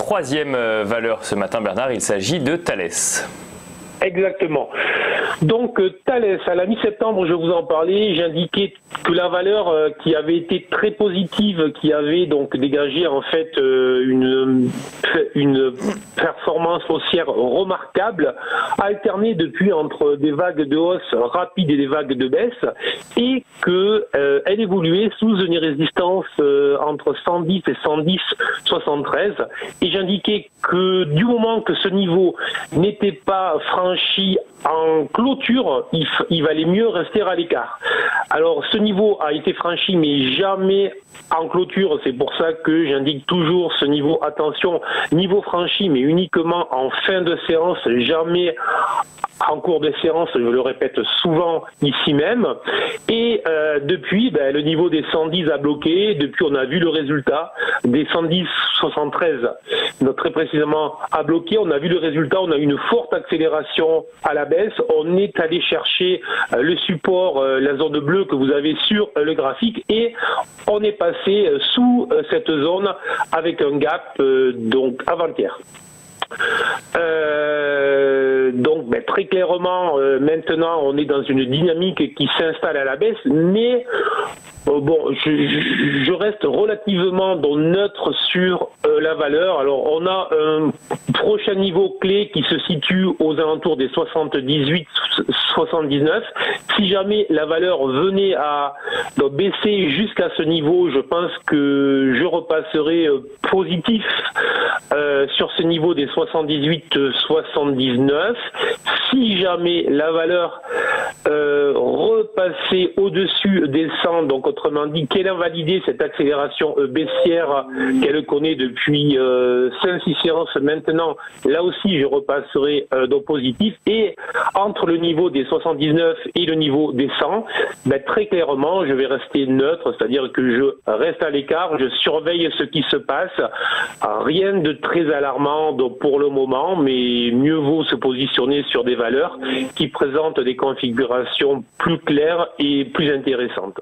troisième valeur ce matin, Bernard, il s'agit de Thales. Exactement. Donc Thales, à la mi-septembre, je vous en parlais, j'indiquais que la valeur qui avait été très positive, qui avait donc dégagé en fait une performance haussière remarquable, alternée depuis entre des vagues de hausse rapides et des vagues de baisse, et que elle évoluait sous une résistance entre 110 et 110,73. Et j'indiquais que du moment que ce niveau n'était pas franchi en clôture, il valait mieux rester à l'écart. Alors ce niveau a été franchi mais jamais en clôture, c'est pour ça que j'indique toujours ce niveau, attention, niveau franchi mais uniquement en fin de séance, jamais en cours de séance, je le répète souvent ici même. Et depuis, le niveau des 110 a bloqué. Depuis, on a vu le résultat des 110,73. Donc très précisément a bloqué. On a vu le résultat. On a eu une forte accélération à la baisse. On est allé chercher le support, la zone bleue que vous avez sur le graphique, et on est passé sous cette zone avec un gap donc avant-hier. Donc très clairement maintenant on est dans une dynamique qui s'installe à la baisse, mais je reste relativement neutre sur la valeur. Alors on a un prochain niveau clé qui se situe aux alentours des 78-79. Si jamais la valeur venait à baisser jusqu'à ce niveau, je pense que je repasserai positif sur ce niveau des 78-79. Si jamais la valeur repassait au-dessus des 100, donc autrement dit qu'elle a validé cette accélération baissière qu'elle connaît depuis 5-6 séances maintenant, là aussi je repasserai positif. Et entre le niveau des 79 et le niveau des 100, très clairement je vais rester neutre, c'est-à-dire que je reste à l'écart, je surveille ce qui se passe. Rien de très alarmant pour le moment, mais mieux vaut se positionner sur des valeurs qui présentent des configurations plus claires et plus intéressantes.